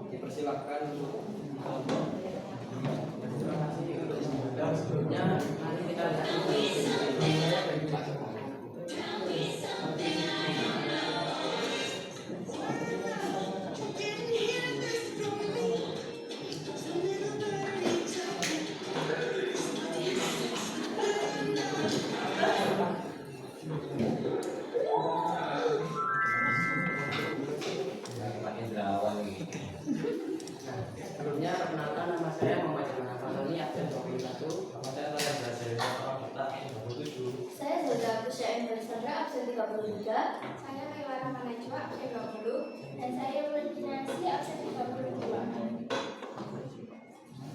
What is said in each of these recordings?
Dipersilahkan untuk sebelumnya mari kita sebelumnya perkenalkan, nama saya Muhammad Fadli, absen 21. Nama saya Raya Belajar Kota 27. Saya Zelda Pusya Sandra, absen 33. Saya Maiwana Manajwa, absen 20. Dan saya Wardinasi, absen 32.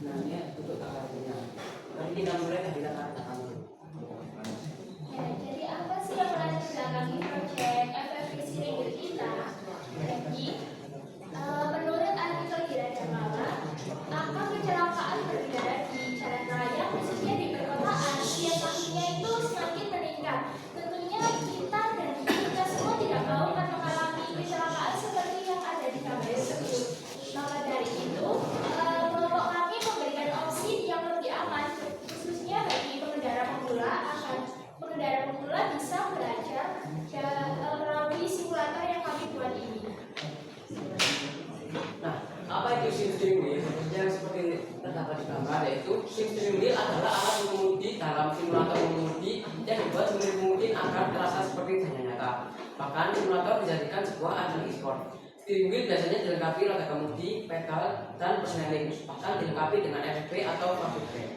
Nah, ini untuk kakaknya. Nanti kita mulai dari kakak dulu. Ya, jadi apa sih yang berada di belakang proyek FFVC Ringgit kita? Jadi, menurut artikel Giragamala, angka kecelakaan berkendara di jalan raya khususnya di perkotaan setiap tahunnya itu semakin meningkat. Tentunya kita dan kita semua tidak mau kan mengalami kecelakaan seperti yang ada di gambar tersebut. Maka dari itu, kelompok kami memberikan opsi yang lebih aman, khususnya bagi pengendara pemula bisa belajar melalui simulator yang kami buat ini. Nah, apa itu sim steering wheel? Yang seperti terdapat di gambar, yaitu sim steering wheel adalah alat mengemudi dalam simulator mengemudi yang dibuat semirip mungkin agar terasa seperti dunia nyata. Bahkan simulator dijadikan sebuah ajang e-sport. Steering wheel biasanya dilengkapi roda kemudi, pedal, dan persneling, bahkan dilengkapi dengan FFP atau public brake.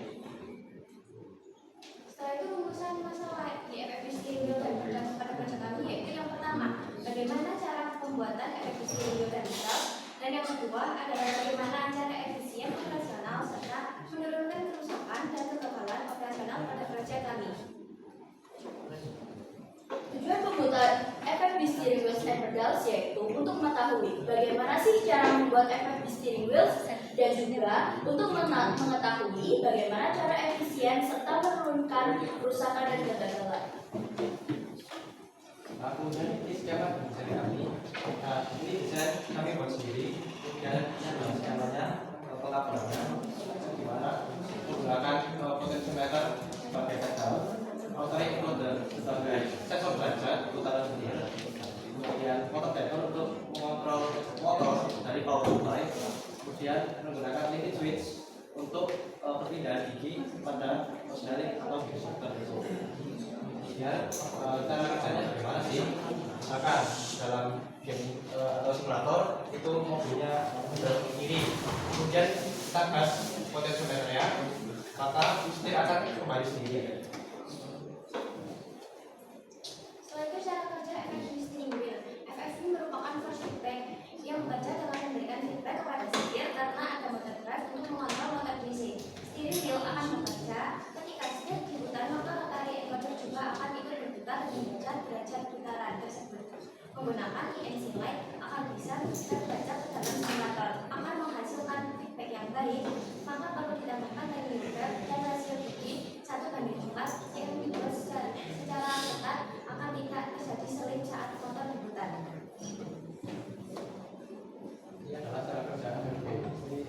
Setelah itu rumusan masalah di FFVC Steering Wheel dan pada pelajaran kami yaitu yang pertama, bagaimana cara pembuatan FFVC Steering Wheel dan pedal, dan yang kedua adalah bagaimana cara efisien, operasional, serta menurunkan kerusakan dan kegagalan operasional pada proyek kami. Tujuan pembuatan FFV Steering Wheels and Pedals yaitu untuk mengetahui bagaimana sih cara membuat FFV Steering Wheels dan juga untuk mengetahui bagaimana cara efisien serta menurunkan kerusakan dan kegagalan. Kemudian ini skema dari kami. Nah, ini desain kami buat sendiri. Dan dalam skemanya pelaporannya gimana menggunakan potensiometer sebagai pedal, outer encoder sebagai sensor derajat putaran setir, kemudian motor pedal untuk mengontrol motor dari power supply, kemudian menggunakan limit switch untuk perpindahan gigi pada persneling atau gigi shifter. kemudian cara kerjanya bagaimana sih? Misalkan dalam game atau simulator itu mobilnya berbelok ke kiri, kemudian kita gas potensiometernya, maka setir akan kembali sendiri. Selain itu cara kerja FFV steering wheel. FFV merupakan first feedback yang bekerja dengan memberikan feedback kepada setir karena ada motor drive untuk mengontrol motor DC. Steering wheel akan bekerja ketika setir diputar, maka tali encoder juga akan ikut berputar dan membaca derajat putaran tersebut. Menggunakan ENC light akan bisa kita baca ke dalam simulator, akan menghasilkan feedback yang baik, maka perlu ditambahkan teknik feedback dan rasio gigi 1:4 yang dibuat secara ketat akan tidak terjadi selip saat motor diputar. Ini adalah cara kerja FFV.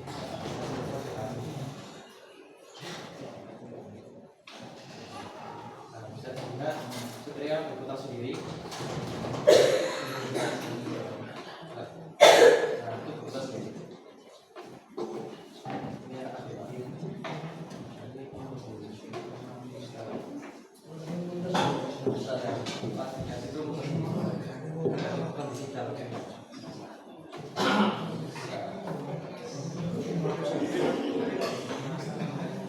Nah, bisa dilihat setirnya berputar sendiri. Nah, itu berputar sendiri. Ini akan dilatih.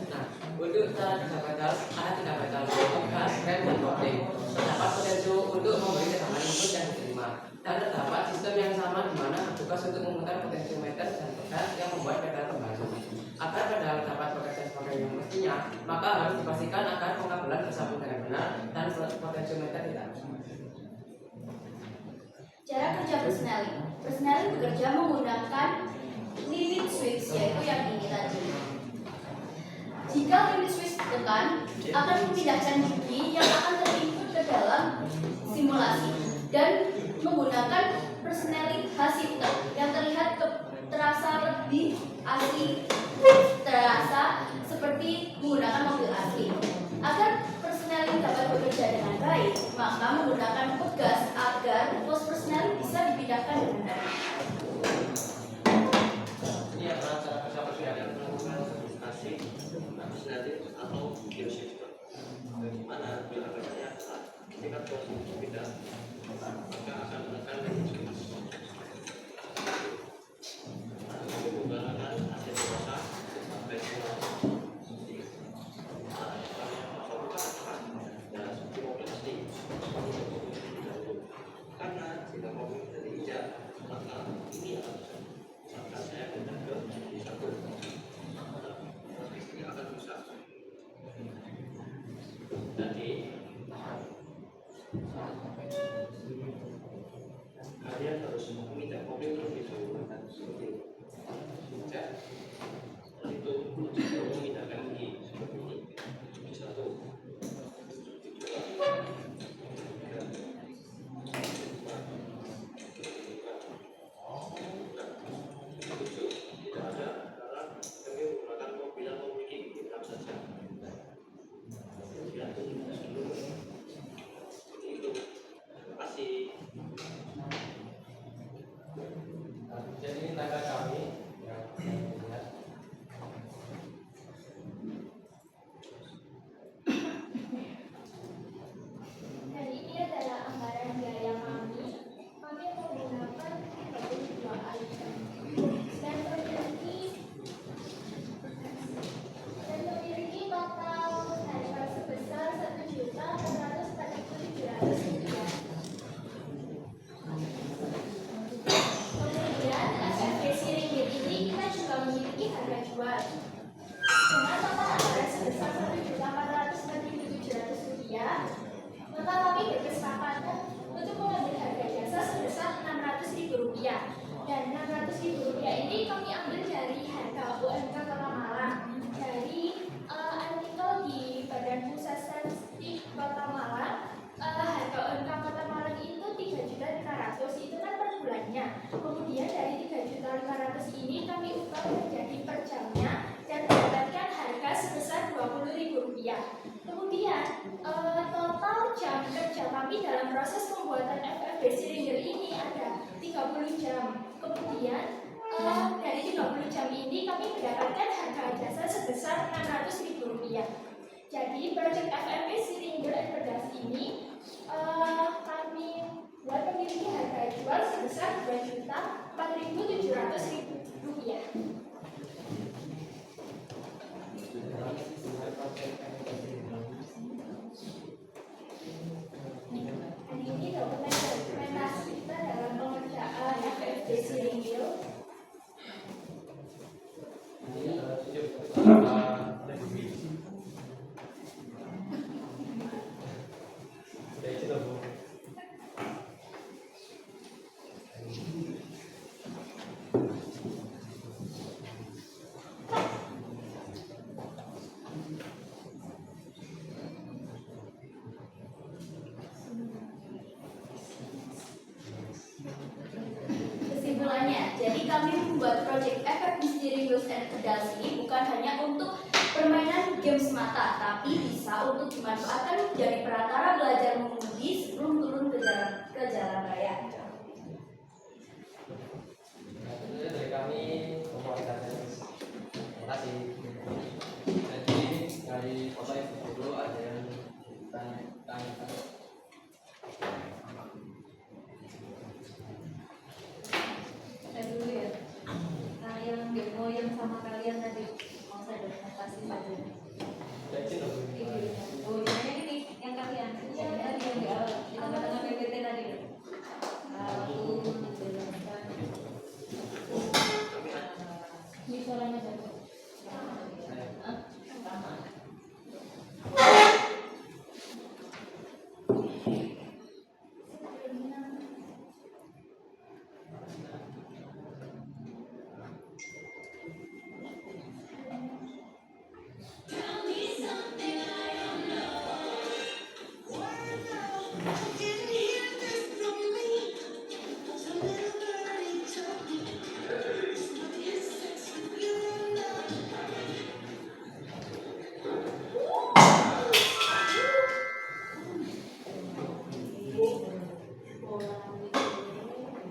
Nah, untuk cara kerja pedal ada 3 pedal, yaitu gas, rem, dan kopling. Terdapat potensi untuk memberi tekanan input yang diterima, dan terdapat sistem yang sama di mana bertugas untuk memutar potensiometer dan pedal yang membuat pedal kembali. Agar pedal dapat bekerja sebagai yang mestinya, maka harus dipastikan agar pengabelan tersambung dengan benar dan potensiometer tidak. Cara kerja persneling. Persneling bekerja menggunakan limit switch, yaitu yang ini tadi. Jika limit switch ditekan, akan memindahkan gigi yang akan terinput ke dalam simulasi dan menggunakan persneling H-shifter yang terasa lebih asli, terasa seperti menggunakan mobil asli. Agar persneling dapat bekerja dengan baik, maka menggunakan pegas agar pos persneling bisa dipindahkan dengan baik. Ini adalah cara kerja persneling. atau geoshifter, di mana bila kerjanya adalah ketika posisi berbeda maka akan menekan limit switch. Itu menggunakan hasil dewasa sampai karena jika mobil dari hijau maka ini akan maka saya pindah ke satu posisi akan rusak. Jadi kalian harus meminta mobil terlebih dahulu seperti itu. Sejak itu memindahkan gigi seperti ini. Satu, dua, tidak ada karena kami menggunakan mobil yang memiliki gigi 6 saja. Ya, seperti itu. Terima kasih. Jadi ini tenaga kami yang lihat. Dan ini adalah anggaran biaya kami. Kami menggunakan 32 item dan memiliki total harga sebesar Rp1.447.700. Kemudian FFV steering wheel ini kita juga memiliki harga jual dengan total anggaran sebesar Rp1.447.700. Maka kami berkesempatan untuk mengambil harga jasa sebesar Rp600.000, dan Rp600.000 ini kami ambil dari harga UMK Kota Malang, dari artikel di Badan Pusat Statistik Kota Malang. Harga UMK Kota Malang itu Rp3.500.000, itu kan per bulannya. Kemudian dari Rp3.500.000 ini kami ubah menjadi per jamnya dan mendapatkan harga sebesar Rp20.000. Kemudian total jam kerja kami dalam proses pembuatan FFV steering wheel ini ada 30 jam. Kemudian dari 30 jam ini kami mendapatkan harga jasa sebesar Rp600.000. Jadi proyek FFP Siringur dan Pedas ini kami buat memiliki harga jual sebesar Rp4.700.000. Ini dokumentasi kita dalam pengerjaan FFP Siringur. Kesimpulannya, jadi kami membuat proyek FFP Siringur dan Pedas ini bukan hanya untuk permainan game semata, tapi bisa untuk dimanfaatkan menjadi perantara belajar mengemudi sebelum turun ke jalan raya. Itu dari kami komunikasi. Terima kasih. Jadi dari foto yang dulu ada yang tanya. Saya dulu ya. Nah, yang demo yang sama kalian tadi mau saya dokumentasi saja. Oh, ini yang kalian. Yang tadi yang di awal di tengah-tengah PPT tadi. Aku menjelaskan. Ini suaranya jatuh. Sama.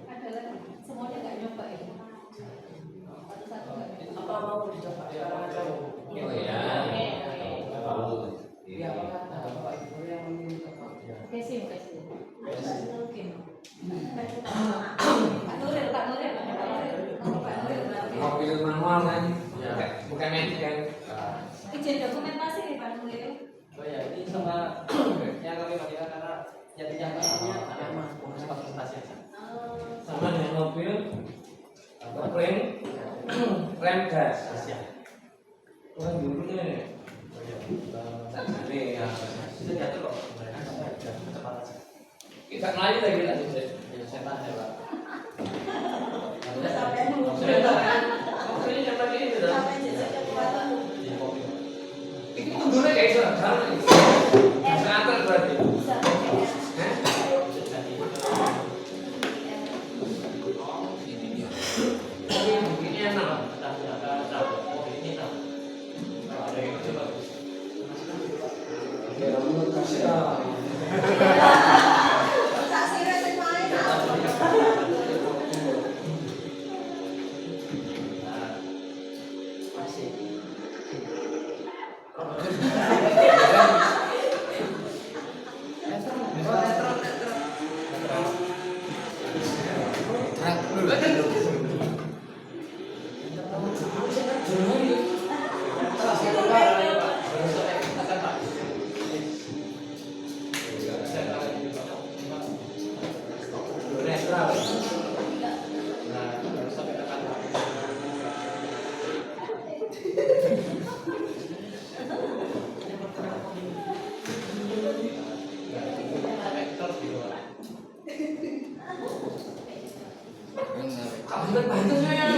Ada lagi? Semuanya nggak nyoba ya? Satu-satu nggak nyoba? Apa mau dicoba sekarang aja? Oh iya. Ya, apa kata Bapak Ibu yang meminta Kasih. Oke. Pak Nuril. mobil manual kan? Bukan medik kan? Izin dokumentasi nih Pak Nuril. Oh ya, ini sama yang kami pakai karena yang pastinya ada fokus presentasi aja. Sama dengan mobil rem gas. Asia. Oh, dulu nih. Oh iya. Ini ya, itu jatuh kok. Mereka sampai cepat aja. Kita lari lagi lah sih. Ya, saya tanya Pak. Udah sampai nunggu. Sudah. Mobilnya cepat ini sudah. Sampai jejak kekuatan. Di kopi. Itu mundur kayak gitu. Salah. Sangat berarti. Bisa pakai ya. Hah? Ini enak. Saksi rasa main. Kamu kan bantu saya.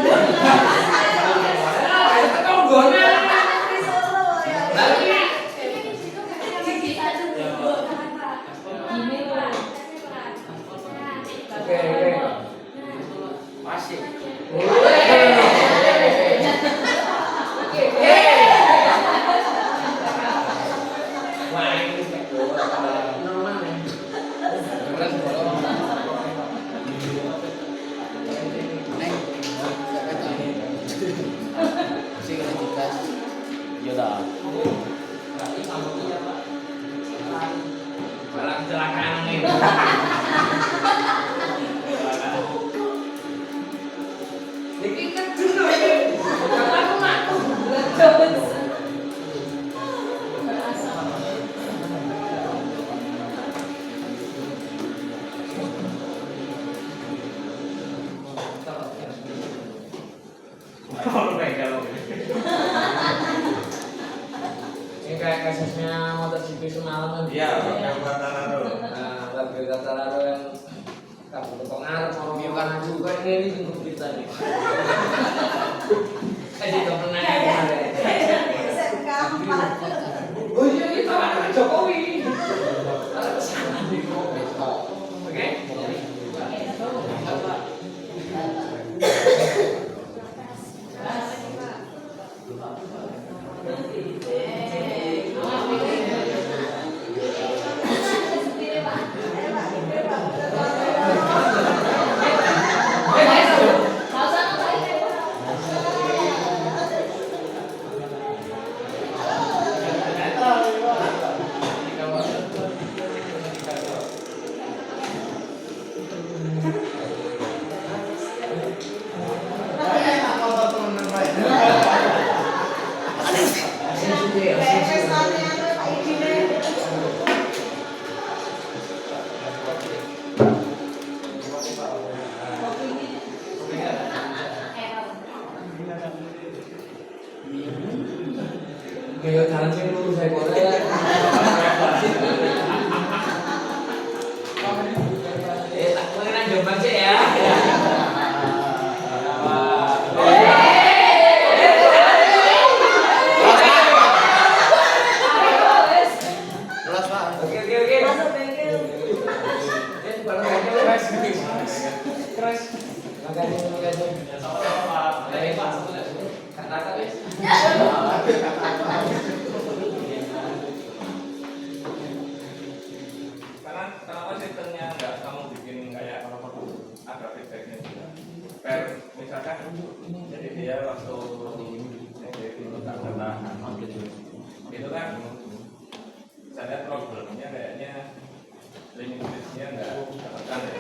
Kamu gone. Lagi. Oke. Masih. Wah, ini normal ya. Iya dah. kecelakaan ini. Ini kan dulu ini. Karena aku ngaku bulan Ini kayak kasusnya MotoGP semalam kan? Iya, Warga Quartararo. Nah, Warga Quartararo yang kabur pengaruh mau karena juga ini untuk kita nih. Saya juga pernah kemarin. Oh iya kita kan Jokowi. Kalau kesana nih oke? Kayak jalan sih lu saya boleh. Tak mengenai jawaban sih ya. Karena kenapa sistemnya nggak kamu bikin kayak ada feedbacknya juga. Per misalkan jadi dia waktu itu tak data itu kan saya lihat problemnya kayaknya link listnya nggak dapatkan ya.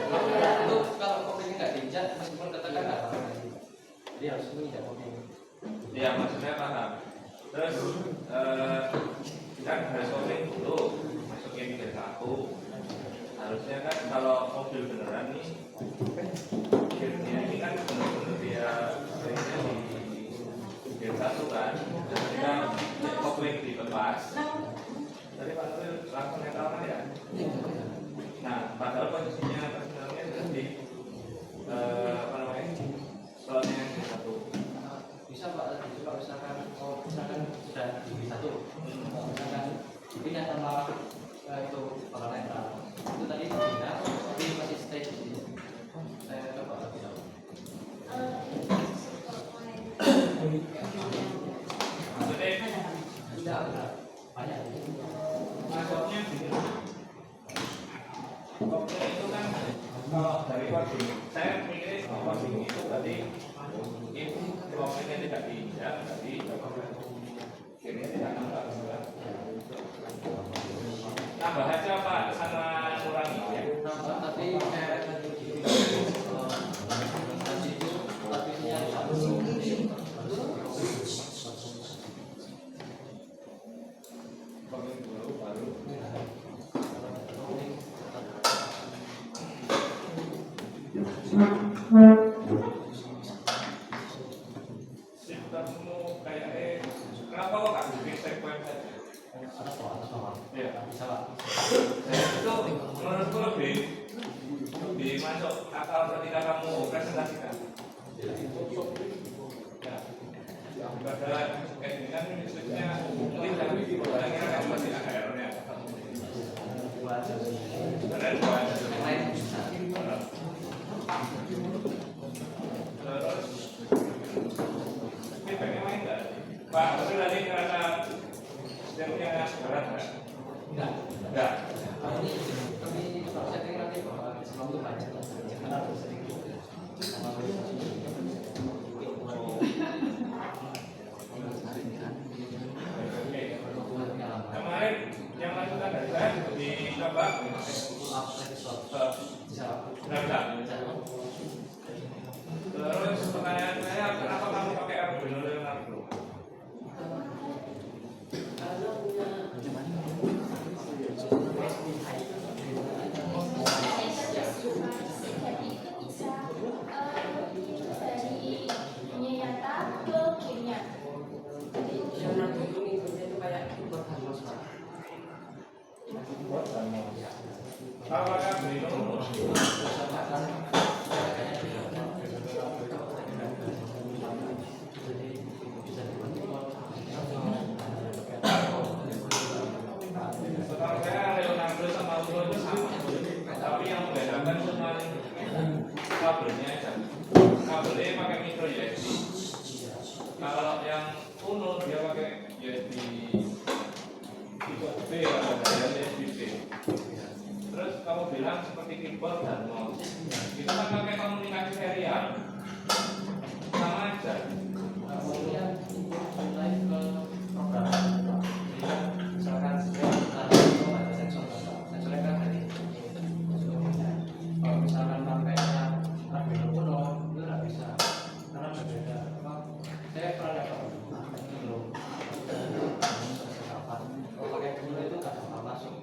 Itu kalau kopinya nggak diinjak meskipun katakan nggak apa-apa. Jadi harus menginjak kopinya. Iya maksudnya paham. Terus kan harus coping dulu masukin ke satu. Harusnya kan kalau mobil beneran nih, gearnya ini kan bener-bener dia gearnya di gear satu kan. Ketika kopling dilepas, tadi Pak Nuril langsung netral kan ya. Nah padahal posisinya sebenarnya sudah di apa namanya slotnya yang di satu. Bisa Pak, kalau misalkan sudah di satu, misalkan pindah tanpa itu bakal netral. Itu tadi pindah, tapi masih stay di sini. Saya coba lagi tahu. Maksudnya Tidak benar, banyak. masuknya gini. Kopling itu kan kalau dari wording, saya mikirnya wording itu berarti itu koplingnya tidak diinjak, berarti kirinya tidak nambah. Nambah aja Pak, sama kurangi ya. Nambah, tapi saya tadi tadi itu lapisnya satu. Kopling dulu baru. Sistemmu kayak kenapa kok nggak bikin checkpoint saja? Iya. Bisa Pak. Itu menurutku lebih masuk akal ketika kamu presentasikan. Ya. Daripada kayak gini kan listriknya mungkin tapi saya kira kamu masih ada errornya. Benar bukan? Terus feedbacknya main nggak? Pak, tapi tadi ngerasa sistemnya berat nggak? Enggak. Tapi kalau saya kira nanti sebelum itu banyak. Karena harus sedikit. Kemarin yang masukan dari saya di coba. Nggak bisa. Terus pertanyaan saya, kenapa kamu pakai Arduino Leonardo? Karena punya Jadi itu bisa dari dunia nyata ke game nyata. Leonardo itu inputnya itu kayak keyboard Hanros Pak. Kalau Arduino setahu saya Leonardo sama Uno itu sama, tapi yang membedakan cuma kabelnya aja. Kabelnya pakai micro USB. Kalau yang Uno dia pakai USB B atau USB C. Terus kamu bilang seperti keyboard dan mouse, itu kan pakai komunikasi serial, sama aja. Kemudian mulai ke program. Misalkan ada sensornya kan ada. Kalau misalkan pakainya Arduino Uno itu nggak bisa karena berbeda. Saya pernah dapat belum. Kalau pakai Uno itu nggak bakal masuk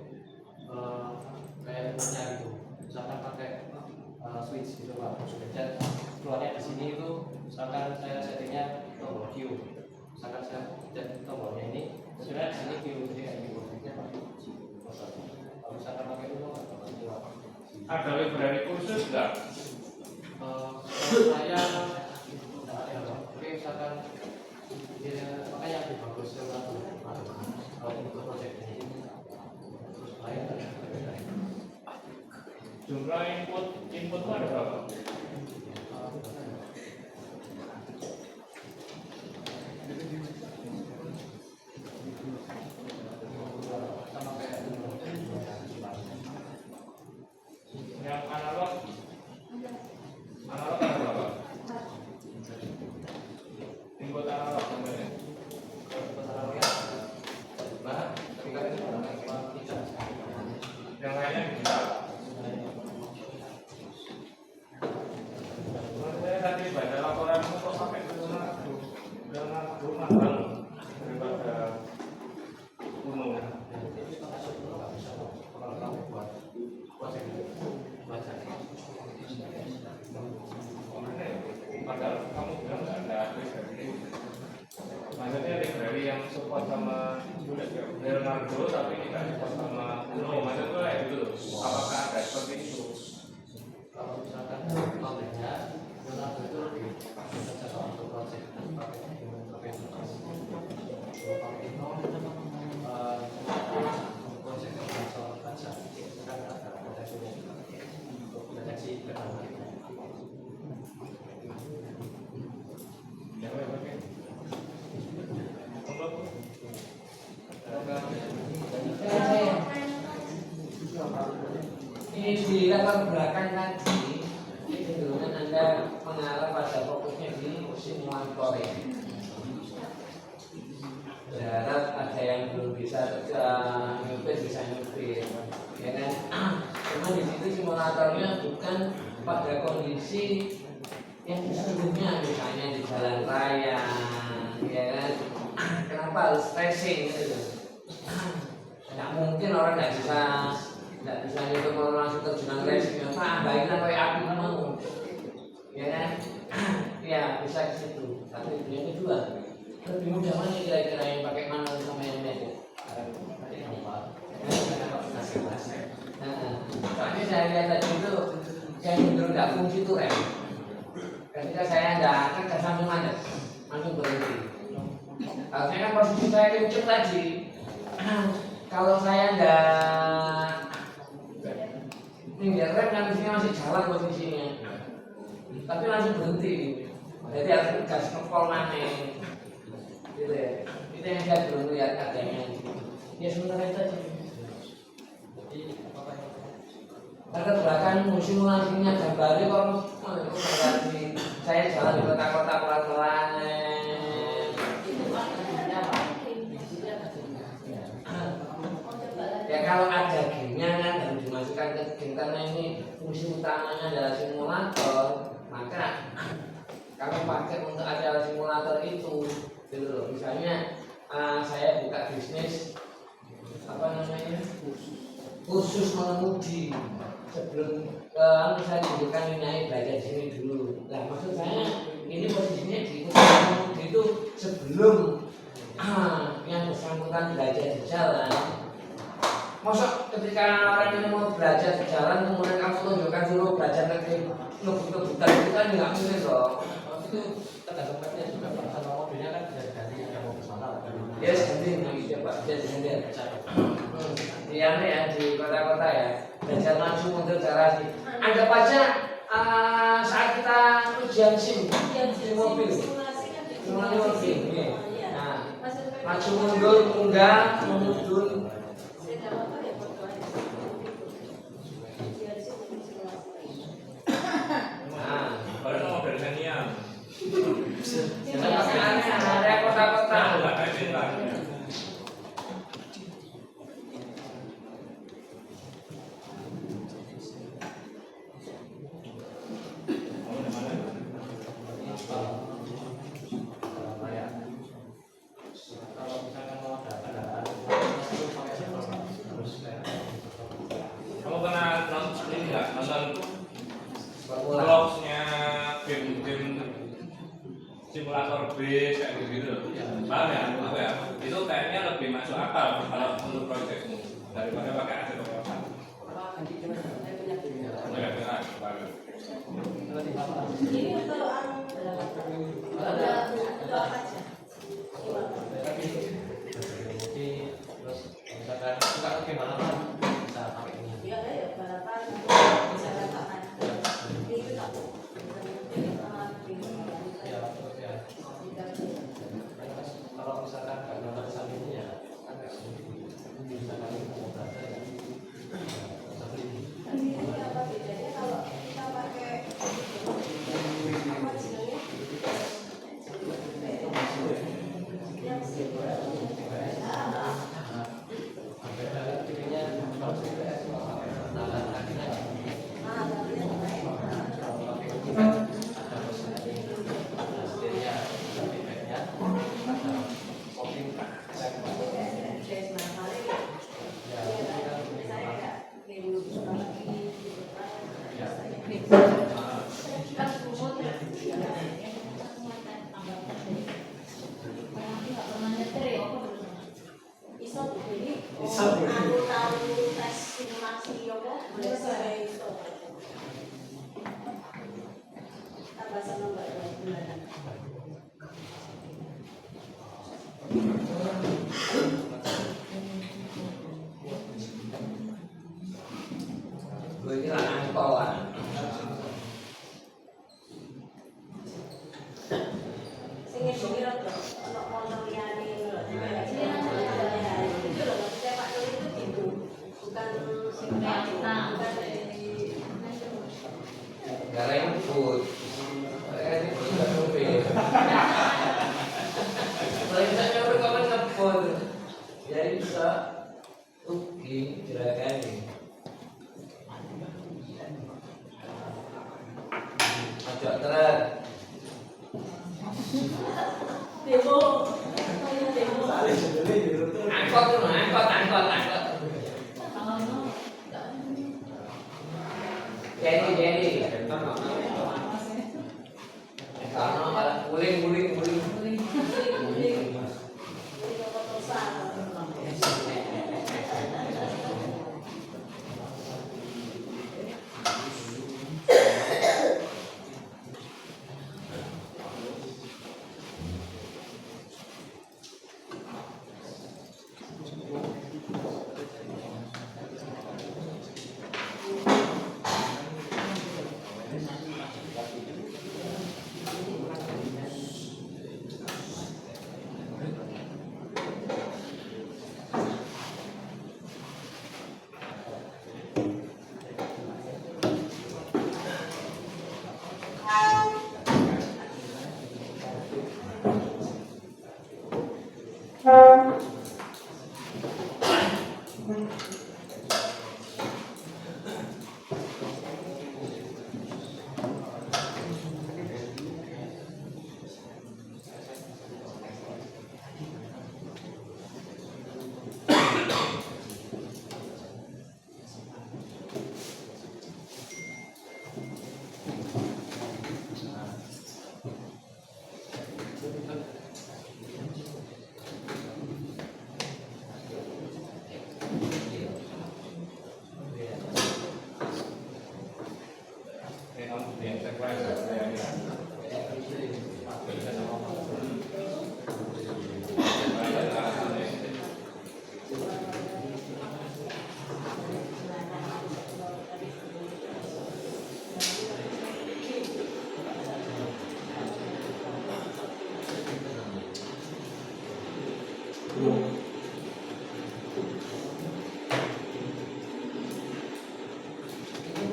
kayak punya gitu. Misalkan pakai switch gitu Pak, dan keluarnya di sini itu misalkan saya settingnya tombol Q, misalkan saya pencet tombolnya ini sebenarnya di sini Q, jadi kayak gitu switchnya pakai motor. Kalau misalkan pakai Uno nggak bakal keluar. Ada library khusus nggak? Saya nggak ada Pak. Oke, misalkan ya, makanya lebih bagus kalau untuk project ini terus lain ada berbeda. Jumlah input itu ada berapa? Sama kayak Yang analog ada berapa? Input analog sebenarnya. Yang lainnya digital. Saya tadi baca laporanmu kok pakai Leonardo mahal daripada Uno. Padahal kamu bilang nggak ada library. Maksudnya library yang support sama Leonardo tapi tidak support sama Uno. Maksudnya kayak gitu loh. Apakah ada seperti itu? Kalau misalkan pabriknya Leonardo itu lebih cocok untuk project pakai project sensor baca kan ada proteksi untuk deteksi kedatangan. Ini di latar belakang tadi itu kan Anda mengarah pada fokusnya di musim monitoring. Berharap ada yang belum bisa nyupir bisa nyupir, ya kan? Cuma di situ simulatornya bukan pada kondisi yang sesungguhnya, misalnya di jalan raya, ya kan? Kenapa harus racing gitu? Tidak mungkin orang nggak bisa nyetir kalau langsung terjun racing. Baiklah kayak aku mau, ya kan? Ya bisa ke situ. Tapi yang kedua, lebih mudah mana kira-kira yang pakai manual sama yang metik? Soalnya saya lihat tadi itu yang bener nggak fungsi itu rem. Ketika saya nggak akan langsung mandat, langsung berhenti. Kalau saya kan posisi saya kencet tadi. Kalau saya nggak minggir rem kan masih jalan posisinya, tapi langsung berhenti. Jadi harus gas ngepol maneh. Gitu ya. Itu yang saya belum lihat adanya. Ya sementara itu aja. Latar belakang simulasinya gambarnya kalau saya jalan di kota-kota pelan-pelan. Ya kalau ada gamenya kan harus dimasukkan ke game karena ini fungsi utamanya adalah simulator, maka kami pakai untuk acara simulator itu gitu loh. Misalnya saya buka bisnis apa namanya khusus mengemudi, sebelum saya tunjukkan ini belajar di sini dulu. Nah maksud saya ini posisinya di khusus mengemudi itu sebelum yang bersangkutan belajar di jalan. Masuk ketika orang yang mau belajar di jalan kemudian kamu tunjukkan dulu belajar ngebut-ngebutan itu kan nggak mungkin dong. Itu tergantung petnya juga Pak, sama mobilnya kan bisa diganti ada mobil masalah kan. Yes, ganti ya Pak, yes ganti. Di aneh ya di kota-kota ya belajar maju mundur garasi. Anggap aja saat kita ujian SIM di mobil, simulasi mobil. Nah, maju mundur munggah mundur. Kalau mau berkenian, Ada kota-kota. nggak kayak kita. Kalau misalkan mau ada kendaraan harus kayak Kamu pernah nonton ini nggak? Nonton Formula. vlogsnya game simulator base kayak gitu. Paham ya? Apa ya? Itu kayaknya lebih masuk akal kalau untuk proyekmu daripada pakai aset otomatis. Ya, benar. Ini untuk terus misalkan suka gimana Pak bisa pakai ini. ya kayak balapan bisa balapan itu tak Ya, terus ya. Kalau misalkan nggak nonton sampingnya ya agak sulit. Misalkan mau belajar ya seperti ini. ini apa bedanya kalau kita pakai apa istilahnya yang aku tahu tes simulasi apa boleh saya itu tambah sama mbak bulan. Gue kira angkolan. Sing kira tuh ono motor liyane lho. Itu lho maksudnya Pak Nur itu gitu. Bukan bukan dari Gara yang food. Ini sudah mobil. Kalau bisa nyuruh kapan ngebut. Jadi bisa rugi gerakan ini. Ajak terus. demo. Angkot dulu, angkot. Jadi. Karena malah guling.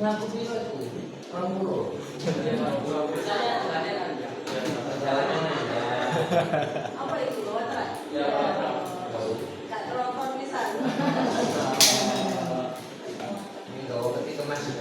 Lampu biru itu Romulo. Misalnya jalannya kan ya. Perjalanan aja. Apa itu bawa truk? Ya, Gak teropon pisan. Ini kalau ketika masih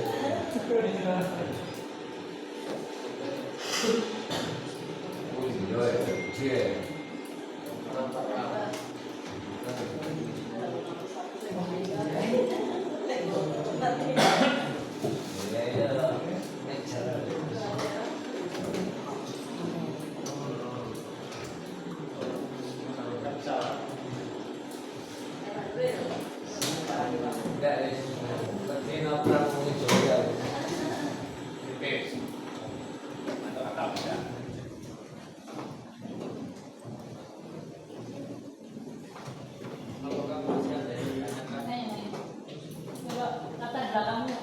Oke. Atau kata bisa. apakah masih ada yang ditanyakan? Coba latar belakangnya.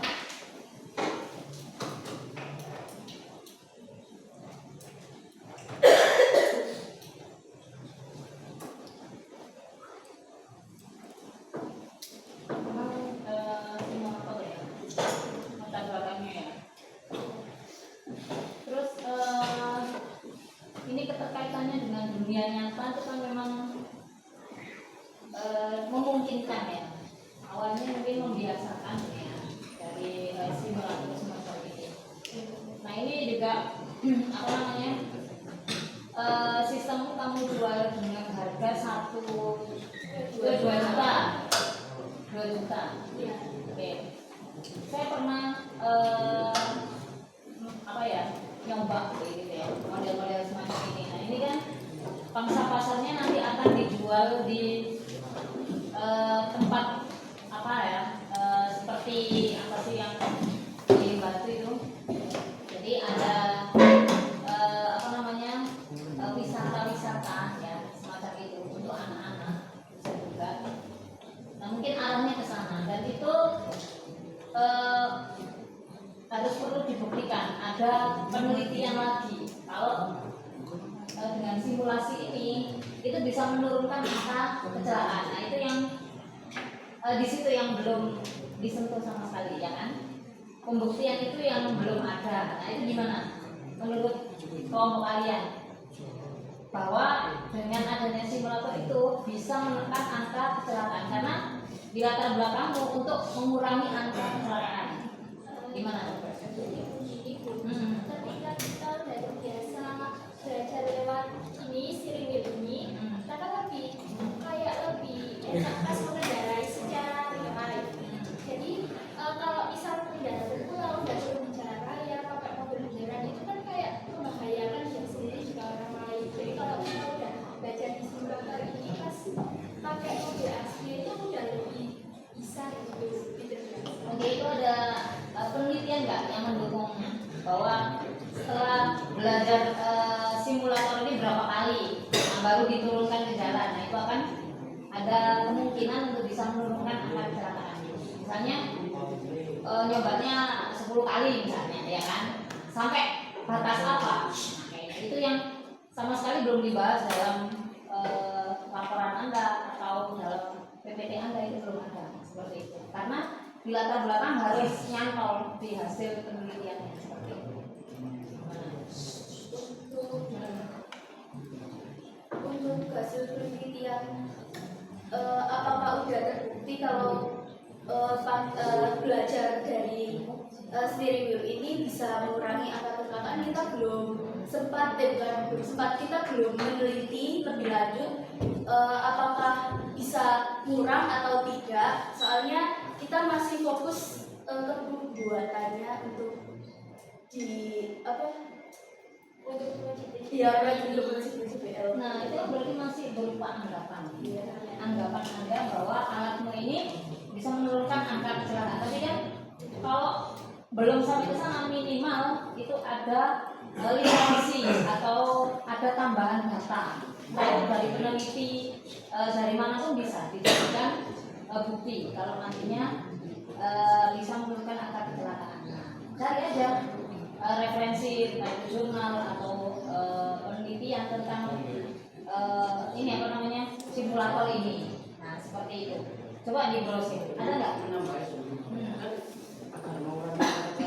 Simulator ya, latar belakangnya ya. Terus ini keterkaitannya dengan dunia nyata itu kan memang memungkinkan ya. Awalnya mungkin membiasakan ya dari simulator semacam ini. Nah ini juga apa namanya sistem kamu jual dengan harga 2 juta. 2 juta. Oke. Saya pernah apa ya nyoba gitu ya model-model semacam ini. Nah ini kan pangsa pasarnya nanti akan dijual di tempat apa ya seperti apa sih yang di Batu itu. Jadi ada apa namanya wisata-wisata ya semacam itu untuk anak-anak bisa juga. Nah mungkin arahnya ke sana dan itu harus perlu dibuktikan ada penelitian lagi kalau dengan simulasi ini itu bisa menurunkan angka kecelakaan. Nah itu yang di situ yang belum disentuh sama sekali ya kan, pembuktian itu yang belum ada. Nah itu gimana menurut kelompok kalian bahwa dengan adanya simulator itu bisa menekan angka kecelakaan karena di latar belakangmu untuk mengurangi angka kecelakaan gimana? Ketika kita udah terbiasa belajar lewat ini steering wheel ini, kita kan lebih enak pas mengendarai secara real life. Jadi kalau misal pengendara berpulau udah turun di jalan raya pakai mobil beneran itu kan kayak membahayakan diri sendiri juga orang lain. Jadi kalau kita udah belajar di simulator ini pas pakai mobil asli itu udah lebih bisa gitu lebih terbiasa. Oke, itu ada penelitian nggak yang mendukung bahwa setelah belajar simulator ini berapa kali baru diturunkan ke jalan, nah itu akan ada kemungkinan untuk bisa menurunkan angka kecelakaan. Misalnya nyobanya 10 kali misalnya, ya kan? Sampai batas apa? Nah, itu yang sama sekali belum dibahas dalam laporan Anda atau dalam PPT Anda, itu belum ada seperti itu. Karena di latar belakang harus nyantol di hasil penelitiannya seperti itu. Untuk hasil penelitian apakah udah terbukti kalau belajar dari steering wheel ini bisa mengurangi angka kecelakaan? Kita belum sempat kita belum meneliti lebih lanjut apakah bisa kurang atau tidak, soalnya kita masih fokus ke pembuatannya untuk di apa untuk CBL. Nah itu berarti masih berupa anggapan. Anggapan Anda bahwa alatmu ini bisa menurunkan angka kecelakaan. Tapi kan kalau belum sampai ke sana, minimal itu ada lisensi atau ada tambahan data. Nah itu dari peneliti dari mana pun bisa dijadikan bukti kalau nantinya bisa menurunkan angka kecelakaan. Nah, cari aja referensi baik jurnal atau penelitian tentang ini apa namanya simulator ini. Nah seperti itu. Coba di browsing. Ada nggak? Menambah agar mengurangi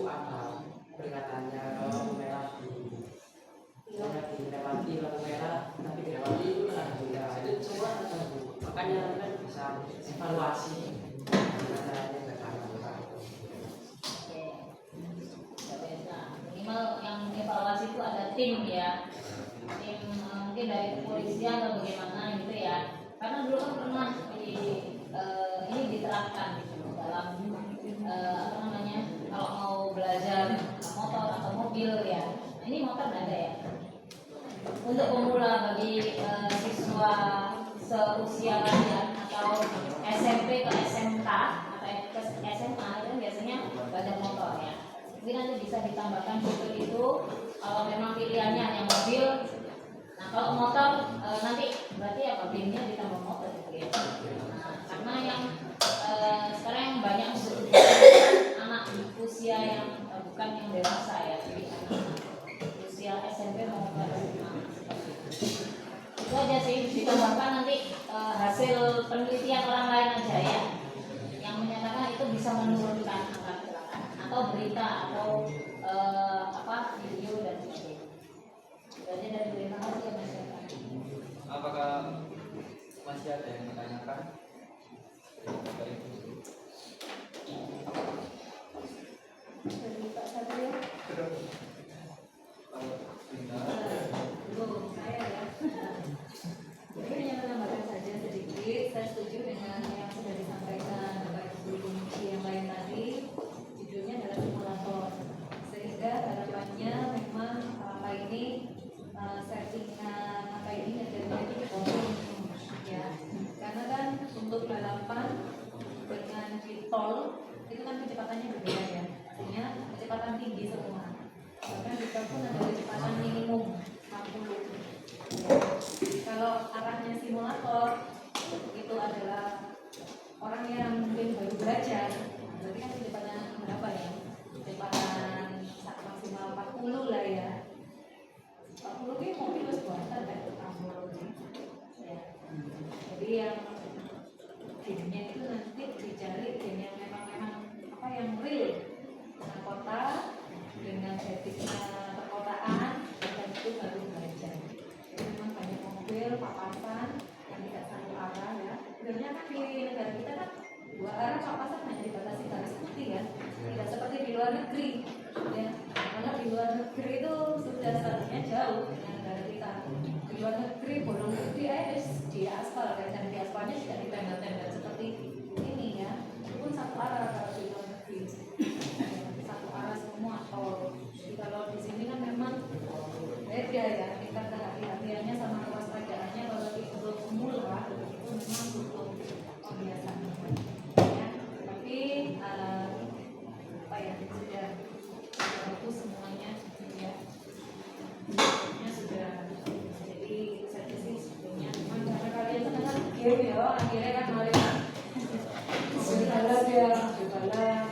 ada perkataannya lampu merah dilewati lampu merah tapi dilewati itu ada juga itu semua ada Bu. Makanya kan bisa evaluasi caranya bagaimana. Oke. Nah, minimal yang evaluasi itu ada tim ya, tim mungkin dari kepolisian atau bagaimana gitu ya. Karena dulu kan pernah ini diterapkan gitu dalam apa namanya, kalau mau belajar motor atau mobil ya. Nah, ini motor ada ya. Untuk pemula bagi siswa seusia kalian atau SMP ke SMK atau ke SMA itu biasanya belajar motor ya. Mungkin nanti bisa ditambahkan fitur itu kalau memang pilihannya yang mobil. Nah kalau motor nanti berarti apa BIM-nya ditambah motor gitu ya. Nah, karena yang sekarang yang banyak anak usia yang bukan yang dewasa ya, jadi anak usia SMP maupun SMA. Itu aja sih, ditambahkan nanti hasil penelitian orang lain aja ya, yang menyatakan itu bisa menurunkan angka kecelakaan atau berita atau video dan sebagainya. Itu aja dari berita kasih ya masyarakat. Apakah masih ada yang ditanyakan? Dari Pak Satrio. Belum, saya ya. Jadi hanya menambahkan saja sedikit. Saya setuju dengan yang sudah disampaikan Bapak Ibu yang lain tadi. Judulnya adalah simulator. Sehingga harapannya memang apa ini settingan apa ini ngejarnya itu dipotong ya. Karena kan untuk balapan dengan di tol itu kan kecepatannya berbeda ya. Artinya kecepatan tinggi semua. Bahkan di tol pun ada kecepatan minimum 60. Ya. Kalau arahnya simulator itu adalah orang yang mungkin baru belajar, berarti kan kecepatan berapa ya? Kecepatan maksimal 40 lah ya. 40 ini mobil harus buatan kan? Ya. Jadi yang gamenya itu nanti dicari game yang memang apa yang real dengan kota, dengan etiknya perkotaan, dan itu baru belajar. Jadi memang banyak mobil, papasan yang tidak satu arah ya. Sebenarnya kan di negara kita kan dua arah papasan hanya dibatasi garis putih kan, tidak seperti di luar negeri ya. Karena di luar negeri itu sudah statusnya jauh dengan negara kita. Di luar negeri bolong putih di aspal kan, dan di aspalnya tidak ditembak-tembak seperti ini ya. Itu pun satu arah kalau di luar negeri. Satu arah semua tol. Jadi kalau di sini kan memang beda ya, tingkat kehati-hatiannya sama kewaspadaannya. Kalau untuk pemula itu memang butuh pembiasaan ya. Tapi apa ya, sudah bagus semuanya ya. Semuanya sudah. Jadi saya sih sebetulnya memang karena kalian itu kan game ya, akhirnya kan malah jualan ya, jualan